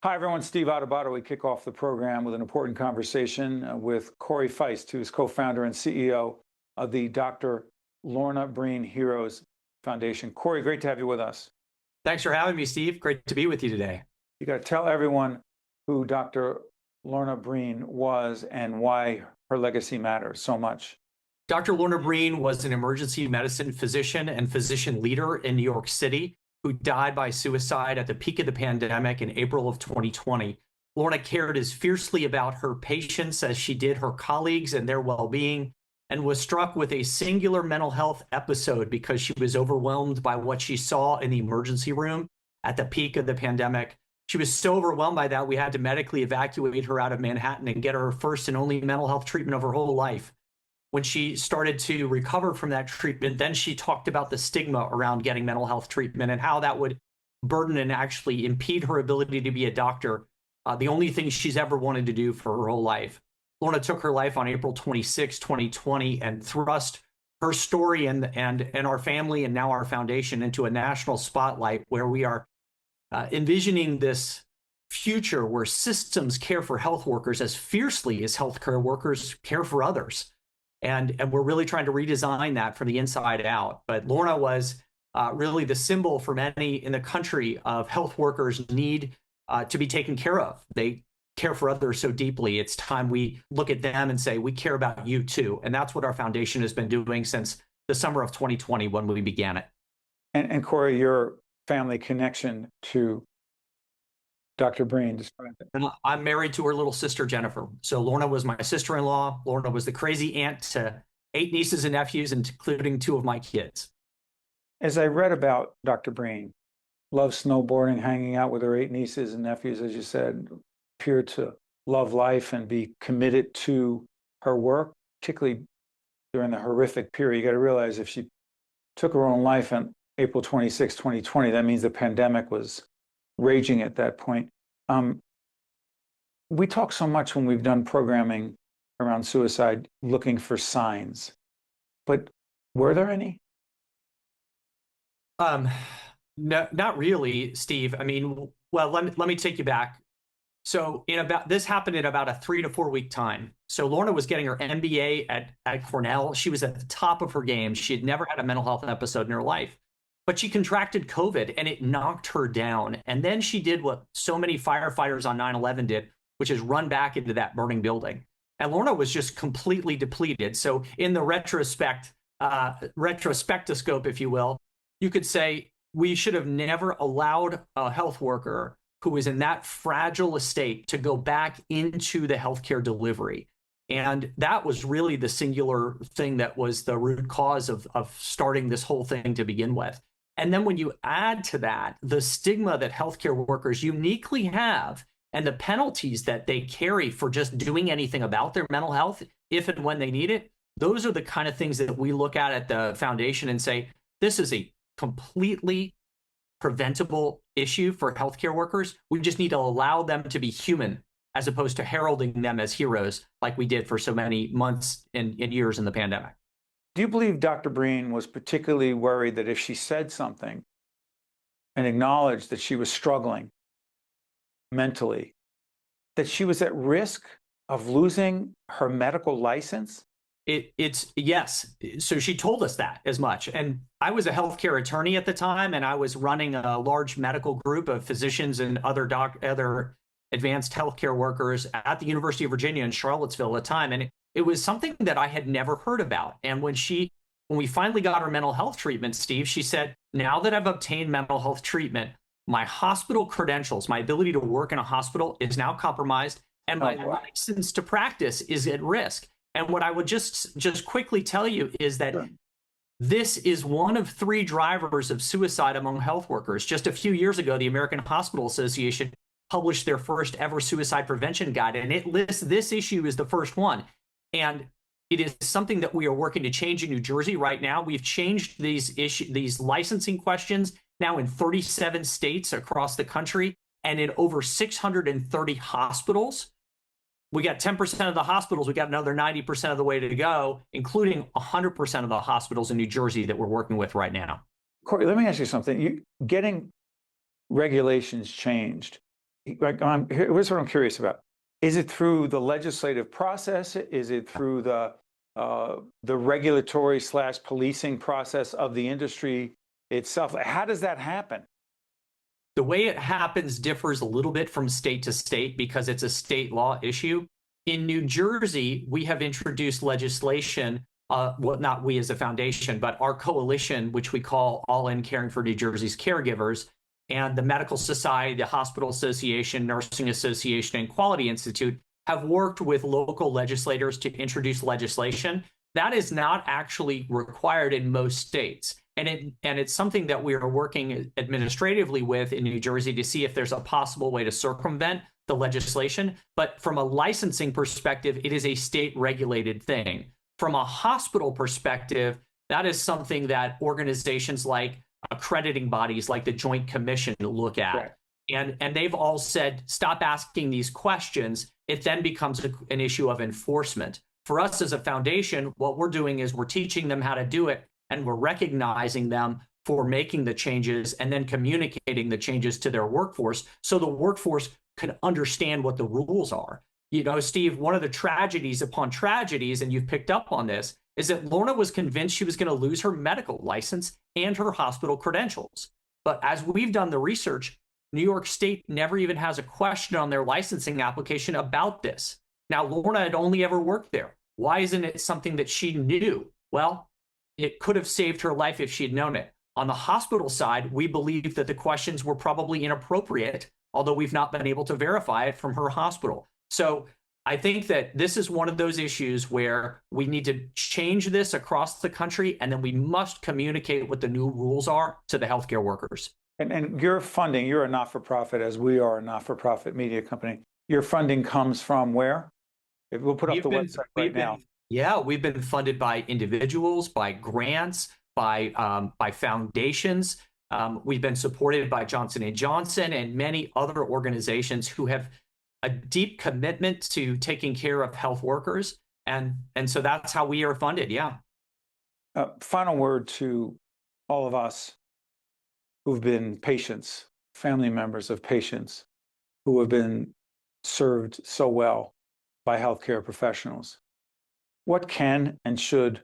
Hi, everyone. Steve Adubato. We kick off the program with an important conversation with Corey Feist, who is co-founder and CEO of the Dr. Lorna Breen Heroes Foundation. Corey, great to have you with us. Thanks for having me, Steve. Great to be with you today. You got to tell everyone who Dr. Lorna Breen was and why her legacy matters so much. Dr. Lorna Breen was an emergency medicine physician and physician leader in New York City who died by suicide at the peak of the pandemic in April of 2020. Lorna cared as fiercely about her patients as she did her colleagues and their well-being, and was struck with a singular mental health episode because she was overwhelmed by what she saw in the emergency room at the peak of the pandemic. She was so overwhelmed by that, we had to medically evacuate her out of Manhattan and get her first and only mental health treatment of her whole life. When she started to recover from that treatment, then she talked about the stigma around getting mental health treatment and how that would burden and actually impede her ability to be a doctor, the only thing she's ever wanted to do for her whole life. Lorna took her life on April 26, 2020, and thrust her story and our family and now our foundation into a national spotlight where we are envisioning this future where systems care for health workers as fiercely as healthcare workers care for others. And we're really trying to redesign that from the inside out. But Lorna was really the symbol for many in the country of health workers need to be taken care of. They care for others so deeply. It's time we look at them and say, we care about you too. And that's what our foundation has been doing since the summer of 2020 when we began it. And Corey, your family connection to Dr. Breen, describe it. And I'm married to her little sister, Jennifer. So Lorna was my sister-in-law. Lorna was the crazy aunt to 8 nieces and nephews, including 2 of my kids. As I read about Dr. Breen, loved snowboarding, hanging out with her 8 nieces and nephews, as you said, appeared to love life and be committed to her work, particularly during the horrific period. You got to realize if she took her own life on April 26, 2020, that means the pandemic was raging at that point. We talk so much when we've done programming around suicide, looking for signs, but were there any? No, not really, Steve. I mean, well, let me take you back. So this happened in about a 3 to 4 week time. So Lorna was getting her MBA at Cornell. She was at the top of her game. She had never had a mental health episode in her life. But she contracted COVID and it knocked her down. And then she did what so many firefighters on 9/11 did, which is run back into that burning building. And Lorna was just completely depleted. So in the retrospectoscope, if you will, you could say we should have never allowed a health worker who was in that fragile a state to go back into the healthcare delivery. And that was really the singular thing that was the root cause of starting this whole thing to begin with. And then when you add to that the stigma that healthcare workers uniquely have and the penalties that they carry for just doing anything about their mental health, if and when they need it, those are the kind of things that we look at the foundation and say, this is a completely preventable issue for healthcare workers. We just need to allow them to be human as opposed to heralding them as heroes like we did for so many months and years in the pandemic. Do you believe Dr. Breen was particularly worried that if she said something and acknowledged that she was struggling mentally, that she was at risk of losing her medical license? It's yes. So she told us that as much. And I was a healthcare attorney at the time, and I was running a large medical group of physicians and other advanced healthcare workers at the University of Virginia in Charlottesville at the time. And it was something that I had never heard about. And when we finally got her mental health treatment, Steve, she said, now that I've obtained mental health treatment, my hospital credentials, my ability to work in a hospital is now compromised, and my license to practice is at risk. And what I would just quickly tell you is that this is one of 3 drivers of suicide among health workers. Just a few years ago, the American Hospital Association published their first ever suicide prevention guide, and it lists this issue as the first one. And it is something that we are working to change in New Jersey right now. We've changed these licensing questions now in 37 states across the country and in over 630 hospitals. We got 10% of the hospitals. We got another 90% of the way to go, including 100% of the hospitals in New Jersey that we're working with right now. Corey, let me ask you something. Getting regulations changed Here's what I'm curious about. Is it through the legislative process? Is it through the regulatory / policing process of the industry itself? How does that happen? The way it happens differs a little bit from state to state because it's a state law issue. In New Jersey, we have introduced legislation, well, not we as a foundation, but our coalition, which we call All In Caring for New Jersey's Caregivers, and the Medical Society, the Hospital Association, Nursing Association, and Quality Institute have worked with local legislators to introduce legislation. That is not actually required in most states. And it's something that we are working administratively with in New Jersey to see if there's a possible way to circumvent the legislation. But from a licensing perspective, it is a state regulated thing. From a hospital perspective, that is something that organizations like accrediting bodies like the Joint Commission look at. Right. And they've all said, stop asking these questions. It then becomes an issue of enforcement. For us as a foundation, what we're doing is we're teaching them how to do it, and we're recognizing them for making the changes and then communicating the changes to their workforce so the workforce can understand what the rules are. You know, Steve, one of the tragedies upon tragedies, and you've picked up on this, is that Lorna was convinced she was going to lose her medical license and her hospital credentials. But as we've done the research, New York State never even has a question on their licensing application about this. Now, Lorna had only ever worked there. Why isn't it something that she knew? Well, it could have saved her life if she had known it. On the hospital side, we believe that the questions were probably inappropriate, although we've not been able to verify it from her hospital. So I think that this is one of those issues where we need to change this across the country, and then we must communicate what the new rules are to the healthcare workers. And your funding, you're a not-for-profit, as we are a not-for-profit media company. Your funding comes from where? We'll put up the website right now. Yeah, we've been funded by individuals, by grants, by foundations. We've been supported by Johnson & Johnson and many other organizations who have a deep commitment to taking care of health workers. And so that's how we are funded, yeah. Final word to all of us who've been patients, family members of patients who have been served so well by healthcare professionals. What can and should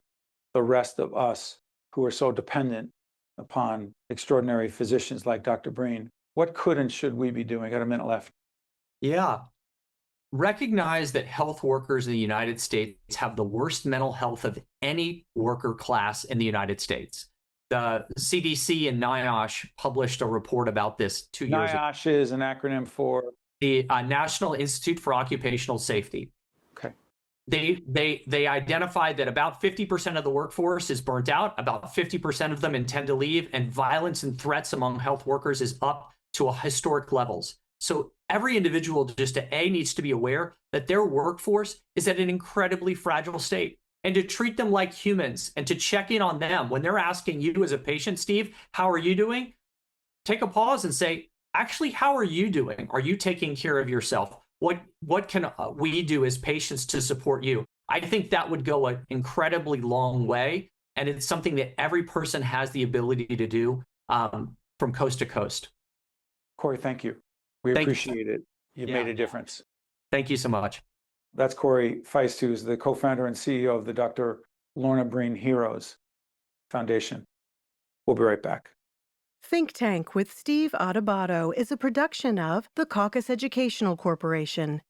the rest of us who are so dependent upon extraordinary physicians like Dr. Breen, what could and should we be doing? Got a minute left. Yeah. Recognize that health workers in the United States have the worst mental health of any worker class in the United States. The CDC and NIOSH published a report about this 2 years ago. NIOSH is an acronym for? The National Institute for Occupational Safety. Okay. They identified that about 50% of the workforce is burnt out, about 50% of them intend to leave, and violence and threats among health workers is up to historic levels. So every individual just needs to be aware that their workforce is at an incredibly fragile state, and to treat them like humans and to check in on them when they're asking you as a patient, Steve, how are you doing? Take a pause and say, actually, how are you doing? Are you taking care of yourself? What can we do as patients to support you? I think that would go an incredibly long way, and it's something that every person has the ability to do from coast to coast. Corey, thank you. We appreciate it. You've made a difference. Thank you so much. That's Corey Feist, who's the co-founder and CEO of the Dr. Lorna Breen Heroes Foundation. We'll be right back. Think Tank with Steve Adubato is a production of the Caucus Educational Corporation.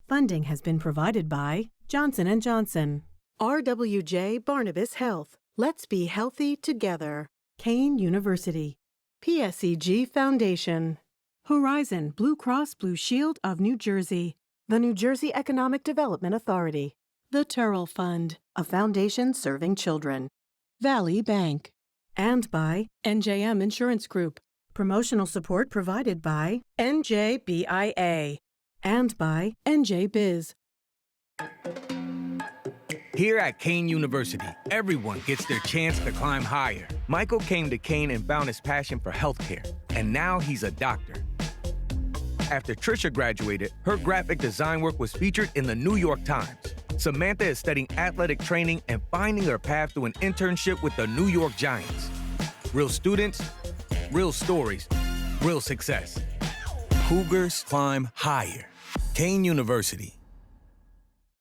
Funding has been provided by Johnson & Johnson, RWJ Barnabas Health, Let's Be Healthy Together, Kane University, PSEG Foundation, Horizon Blue Cross Blue Shield of New Jersey, the New Jersey Economic Development Authority, the Turrell Fund, a foundation serving children, Valley Bank, and by NJM Insurance Group. Promotional support provided by NJBIA and by NJ Biz. Here at Kane University, everyone gets their chance to climb higher. Michael came to Kane and found his passion for healthcare, and now he's a doctor. After Trisha graduated, her graphic design work was featured in the New York Times. Samantha is studying athletic training and finding her path through an internship with the New York Giants. Real students, real stories, real success. Cougars climb higher. Kane University,